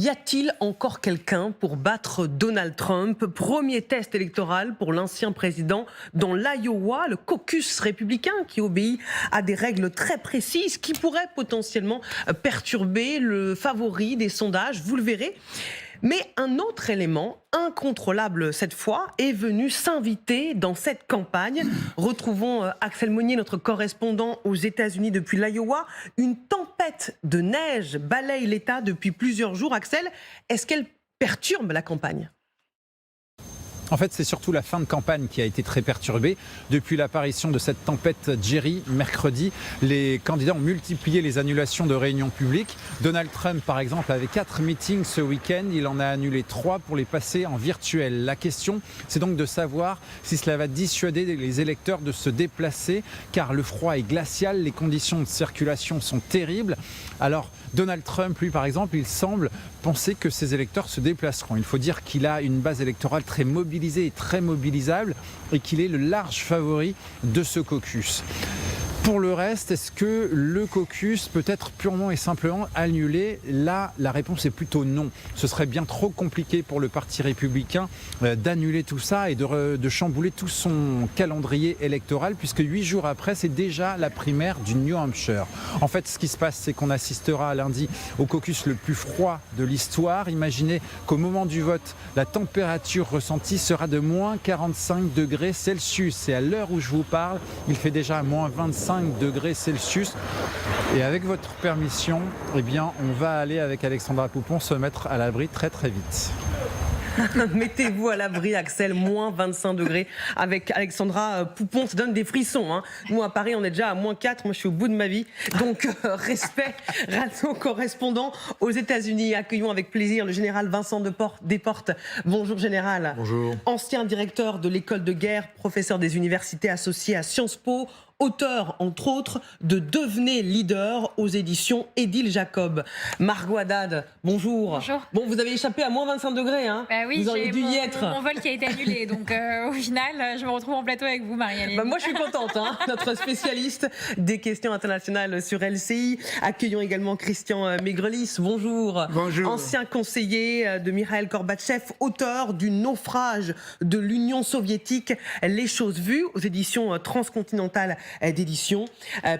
Y a-t-il encore quelqu'un pour battre Donald Trump? Premier test électoral pour l'ancien président dans l'Iowa, le caucus républicain qui obéit à des règles très précises qui pourraient potentiellement perturber le favori des sondages, vous le verrez. Mais un autre élément, incontrôlable cette fois, est venu s'inviter dans cette campagne. Retrouvons Axel Monnier, notre correspondant aux États-Unis depuis l'Iowa. Une tempête de neige balaye l'État depuis plusieurs jours. Axel, est-ce qu'elle perturbe la campagne ? En fait, c'est surtout la fin de campagne qui a été très perturbée. Depuis l'apparition de cette tempête Jerry, mercredi, les candidats ont multiplié les annulations de réunions publiques. Donald Trump, par exemple, avait 4 meetings ce week-end. Il en a annulé 3 pour les passer en virtuel. La question, c'est donc de savoir si cela va dissuader les électeurs de se déplacer, car le froid est glacial, les conditions de circulation sont terribles. Alors, Donald Trump, lui, par exemple, il semble penser que ses électeurs se déplaceront. Il faut dire qu'il a une base électorale très mobilisée et très mobilisable et qu'il est le large favori de ce caucus. Pour le reste, est-ce que le caucus peut être purement et simplement annulé? Là, la réponse est plutôt non. Ce serait bien trop compliqué pour le Parti républicain d'annuler tout ça et de chambouler tout son calendrier électoral, puisque 8 jours après, c'est déjà la primaire du New Hampshire. En fait, ce qui se passe, c'est qu'on assistera lundi au caucus le plus froid de l'histoire. Imaginez qu'au moment du vote, la température ressentie sera de moins 45 degrés Celsius. Et à l'heure où je vous parle, il fait déjà moins 25 degrés Celsius. Et avec votre permission, eh bien, on va aller avec Alexandra Poupon se mettre à l'abri très très vite. Mettez-vous à l'abri, Axel, moins 25 degrés avec Alexandra Poupon, ça donne des frissons. Hein. Nous, à Paris, on est déjà à moins 4, moi je suis au bout de ma vie. Donc, respect à nos correspondants aux États-Unis. Accueillons avec plaisir le général Vincent Desportes. Bonjour, général. Bonjour. Ancien directeur de l'école de guerre, professeur des universités associées à Sciences Po, auteur, entre autres, de Devenez leader aux éditions Édile Jacob. Margot Haddad, bonjour. Bonjour. Bon, vous avez échappé à moins 25 degrés, hein. Oui, vous auriez dû y être. Mon vol qui a été annulé, donc au final, je me retrouve en plateau avec vous, Marie-Aline. Moi, je suis contente, hein. Notre spécialiste des questions internationales sur LCI. Accueillons également Christian Maigrelis, bonjour. Bonjour. Ancien conseiller de Mikhail Gorbatchev, auteur du naufrage de l'Union soviétique, Les choses vues, aux éditions transcontinentales d'édition.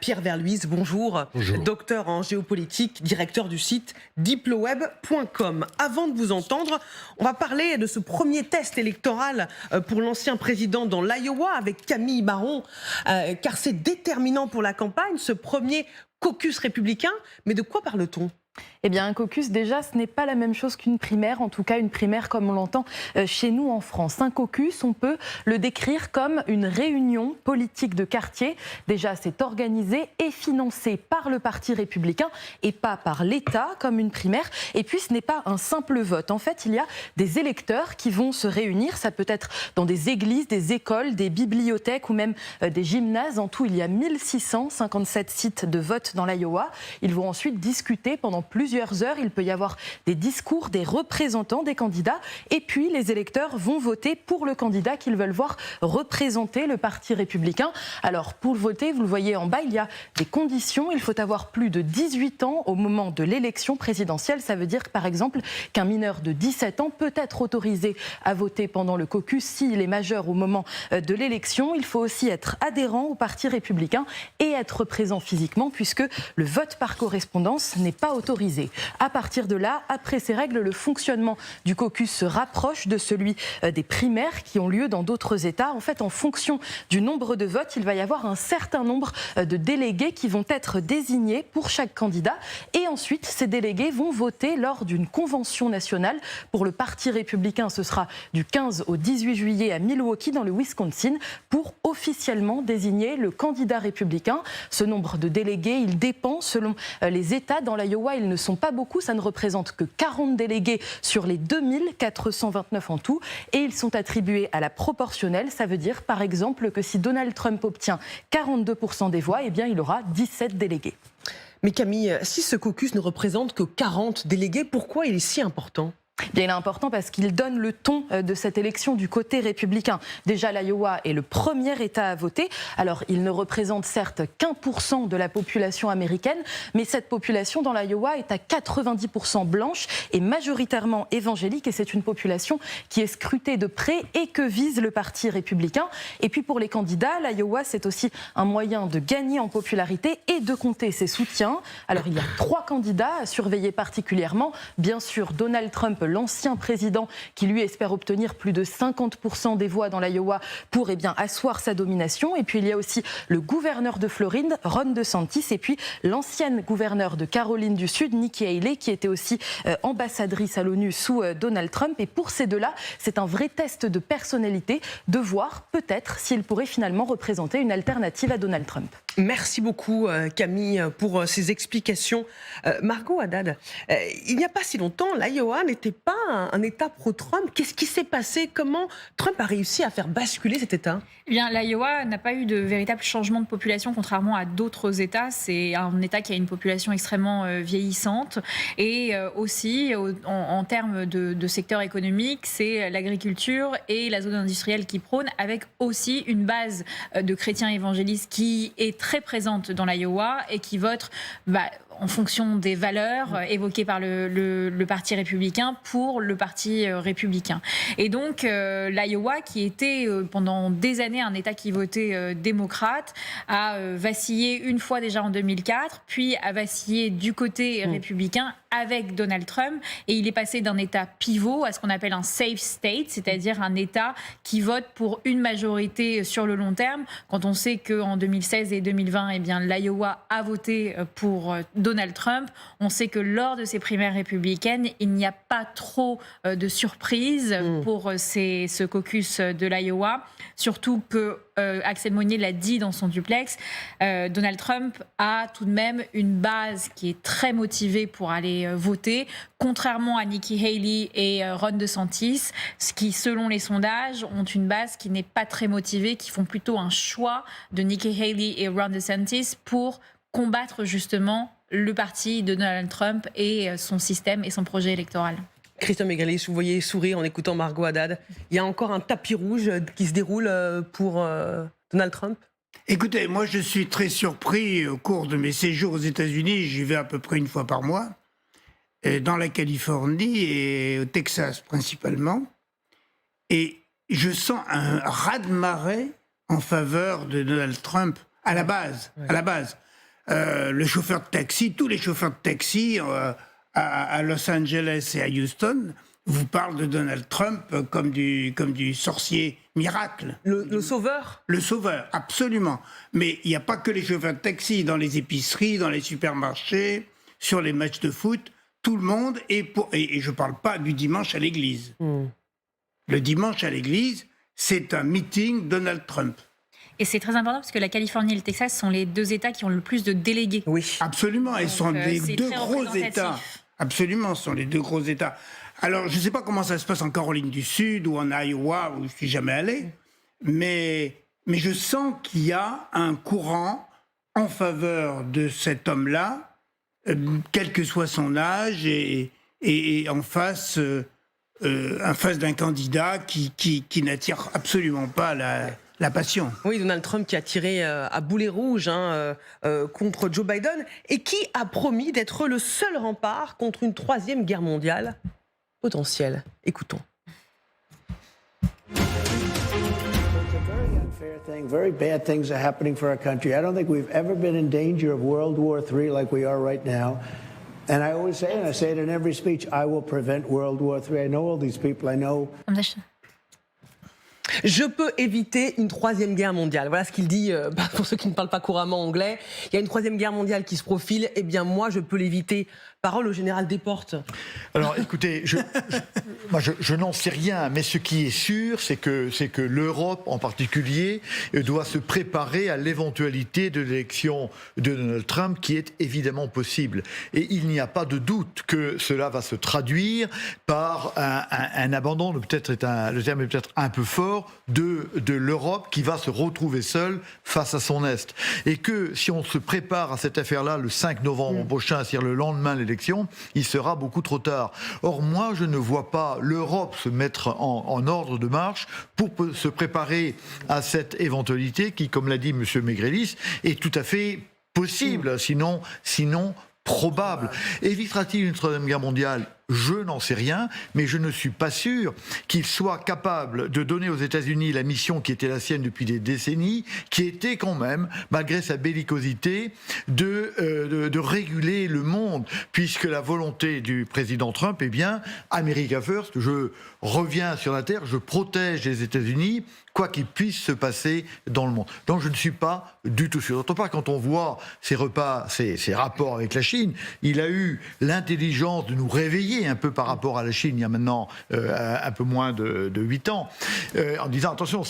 Pierre Verluise, bonjour. Bonjour. Docteur en géopolitique, directeur du site diploweb.com. Avant de vous entendre, on va parler de ce premier test électoral pour l'ancien président dans l'Iowa avec Camille Baron, car c'est déterminant pour la campagne, ce premier caucus républicain. Mais de quoi parle-t-on ? Eh bien, un caucus, déjà, ce n'est pas la même chose qu'une primaire, en tout cas une primaire comme on l'entend chez nous en France. Un caucus, on peut le décrire comme une réunion politique de quartier. Déjà, c'est organisé et financé par le Parti républicain et pas par l'État, comme une primaire. Et puis, ce n'est pas un simple vote. En fait, il y a des électeurs qui vont se réunir. Ça peut être dans des églises, des écoles, des bibliothèques ou même des gymnases. En tout, il y a 1657 sites de vote dans l'Iowa. Ils vont ensuite discuter pendant plusieurs heures. Il peut y avoir des discours des représentants des candidats et puis les électeurs vont voter pour le candidat qu'ils veulent voir représenter le Parti républicain. Alors pour voter, vous le voyez en bas, il y a des conditions. Il faut avoir plus de 18 ans au moment de l'élection présidentielle. Ça veut dire par exemple qu'un mineur de 17 ans peut être autorisé à voter pendant le caucus s'il est majeur au moment de l'élection. Il faut aussi être adhérent au Parti républicain et être présent physiquement puisque le vote par correspondance n'est pas autorisé. À partir de là, après ces règles, le fonctionnement du caucus se rapproche de celui des primaires qui ont lieu dans d'autres États. En fait, en fonction du nombre de votes, il va y avoir un certain nombre de délégués qui vont être désignés pour chaque candidat. Et ensuite, ces délégués vont voter lors d'une convention nationale. Pour le Parti républicain, ce sera du 15 au 18 juillet à Milwaukee, dans le Wisconsin, pour officiellement désigner le candidat républicain. Ce nombre de délégués, il dépend selon les États. Dans l'Iowa, ils ne sont pas beaucoup, ça ne représente que 40 délégués sur les 2429 en tout, et ils sont attribués à la proportionnelle. Ça veut dire, par exemple, que si Donald Trump obtient 42% des voix, eh bien, il aura 17 délégués. Mais Camille, si ce caucus ne représente que 40 délégués, pourquoi il est si important ? Bien, il est important parce qu'il donne le ton de cette élection du côté républicain. Déjà, l'Iowa est le premier État à voter. Alors, il ne représente certes qu'1% de la population américaine, mais cette population dans l'Iowa est à 90% blanche et majoritairement évangélique. Et c'est une population qui est scrutée de près et que vise le Parti républicain. Et puis pour les candidats, l'Iowa, c'est aussi un moyen de gagner en popularité et de compter ses soutiens. Alors, il y a 3 candidats à surveiller particulièrement. Bien sûr, Donald Trump, l'ancien président qui lui espère obtenir plus de 50% des voix dans l'Iowa pour asseoir sa domination. Et puis il y a aussi le gouverneur de Floride, Ron DeSantis, et puis l'ancienne gouverneure de Caroline du Sud, Nikki Haley, qui était aussi ambassadrice à l'ONU sous Donald Trump. Et pour ces deux-là, c'est un vrai test de personnalité de voir peut-être s'ils pourraient finalement représenter une alternative à Donald Trump. Merci beaucoup Camille pour ces explications. Margot Haddad, il n'y a pas si longtemps, l'Iowa n'était pas un État pro-Trump. Qu'est-ce qui s'est passé? Comment Trump a réussi à faire basculer cet État? Eh bien, l'Iowa n'a pas eu de véritable changement de population, contrairement à d'autres États. C'est un État qui a une population extrêmement vieillissante. Et aussi, en termes de secteur économique, c'est l'agriculture et la zone industrielle qui prônent, avec aussi une base de chrétiens évangélistes qui est très présente dans l'Iowa et qui votent en fonction des valeurs évoquées par le Parti républicain pour le Parti républicain. Et donc, l'Iowa, qui était pendant des années un État qui votait démocrate, a vacillé une fois déjà en 2004, puis a vacillé du côté républicain avec Donald Trump. Et il est passé d'un État pivot à ce qu'on appelle un safe state, c'est-à-dire un État qui vote pour une majorité sur le long terme. Quand on sait qu'en 2016 et 2020, l'Iowa a voté pour Donald Trump, on sait que lors de ces primaires républicaines, il n'y a pas trop de surprises pour ce caucus de l'Iowa. Surtout que Axel Monnier l'a dit dans son duplex, Donald Trump a tout de même une base qui est très motivée pour aller voter, contrairement à Nikki Haley et Ron DeSantis, ce qui, selon les sondages, ont une base qui n'est pas très motivée, qui font plutôt un choix de Nikki Haley et Ron DeSantis pour combattre justement le parti de Donald Trump et son système et son projet électoral. Christian Megrellis, vous voyez sourire en écoutant Margot Haddad. Il y a encore un tapis rouge qui se déroule pour Donald Trump? Écoutez, moi je suis très surpris au cours de mes séjours aux États-Unis, j'y vais à peu près une fois par mois, dans la Californie et au Texas principalement, et je sens un raz-de-marée en faveur de Donald Trump à la base. Ouais. À la base. Le chauffeur de taxi, tous les chauffeurs de taxi à Los Angeles et à Houston vous parlent de Donald Trump comme du sorcier miracle. Le sauveur? Le sauveur, absolument. Mais il n'y a pas que les chauffeurs de taxi, dans les épiceries, dans les supermarchés, sur les matchs de foot, tout le monde est pour... Et je ne parle pas du dimanche à l'église. Le dimanche à l'église, c'est un meeting Donald Trump. Et c'est très important parce que la Californie et le Texas sont les 2 États qui ont le plus de délégués. Oui, absolument. Ils sont les 2 gros États. Absolument, ce sont les 2 gros États. Alors, je ne sais pas comment ça se passe en Caroline du Sud ou en Iowa, où je ne suis jamais allé, mais je sens qu'il y a un courant en faveur de cet homme-là, quel que soit son âge, et en face d'un candidat qui n'attire absolument pas la passion. Oui, Donald Trump qui a tiré à boulet rouge contre Joe Biden et qui a promis d'être le seul rempart contre une 3e guerre mondiale potentielle. Écoutons. Very bad things are happening for our country. I don't think we've ever been in danger of World War III like we are right now. And I always say, and I say it in every speech, I will prevent World War III. I know all these people. I know... Je peux éviter une 3e guerre mondiale. Voilà ce qu'il dit, pour ceux qui ne parlent pas couramment anglais. Il y a une 3e guerre mondiale qui se profile. Eh bien, moi, je peux l'éviter. Parole au général Desportes. Alors, écoutez, je n'en sais rien, mais ce qui est sûr, c'est que l'Europe, en particulier, doit se préparer à l'éventualité de l'élection de Donald Trump, qui est évidemment possible. Et il n'y a pas de doute que cela va se traduire par un abandon, le terme est peut-être un peu fort, de l'Europe qui va se retrouver seule face à son Est. Et que si on se prépare à cette affaire-là le 5 novembre prochain, c'est-à-dire le lendemain de l'élection, élections, il sera beaucoup trop tard. Or, moi, je ne vois pas l'Europe se mettre en ordre de marche pour se préparer à cette éventualité qui, comme l'a dit M. Maigrelis, est tout à fait possible, sinon probable. Évitera-t-il une troisième guerre mondiale ? Je n'en sais rien, mais je ne suis pas sûr qu'il soit capable de donner aux États-Unis la mission qui était la sienne depuis des décennies, qui était quand même, malgré sa bellicosité, de réguler le monde, puisque la volonté du président Trump est bien America First, je reviens sur la terre, je protège les États-Unis, quoi qu'il puisse se passer dans le monde. Donc je ne suis pas du tout sûr. D'autant pas quand on voit ces rapports avec la Chine, il a eu l'intelligence de nous réveiller un peu par rapport à la Chine il y a maintenant un peu moins de 8 ans, en disant attention,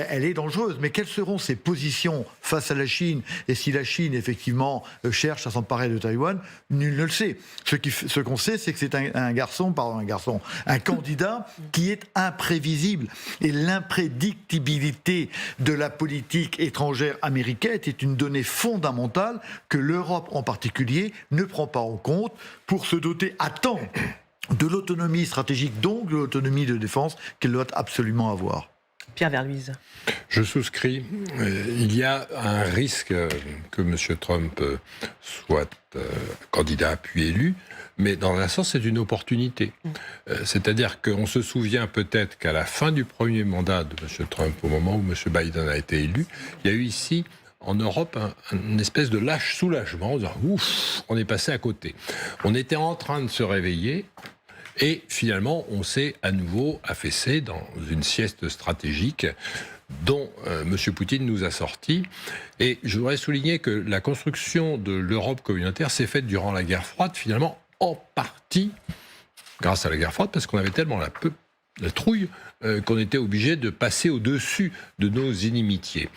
elle est dangereuse, mais quelles seront ses positions face à la Chine, et si la Chine effectivement cherche à s'emparer de Taïwan, nul ne le sait. Ce qu'on sait, c'est que c'est un candidat qui est imprévisible, et l'imprédictibilité de la politique étrangère américaine est une donnée fondamentale que l'Europe en particulier ne prend pas en compte pour se doter à temps de l'autonomie stratégique, donc de l'autonomie de défense qu'elle doit absolument avoir. Pierre Verluise. Je souscris. Il y a un risque que M. Trump soit candidat puis élu, mais dans un sens, c'est une opportunité. C'est-à-dire qu'on se souvient peut-être qu'à la fin du premier mandat de M. Trump, au moment où M. Biden a été élu, il y a eu ici, en Europe, une espèce de lâche soulagement, en disant « ouf, on est passé à côté ». On était en train de se réveiller, et finalement, on s'est à nouveau affaissé dans une sieste stratégique dont M. Poutine nous a sortis. Et je voudrais souligner que la construction de l'Europe communautaire s'est faite durant la guerre froide, finalement, en partie grâce à la guerre froide, parce qu'on avait tellement la trouille qu'on était obligé de passer au-dessus de nos inimitiés.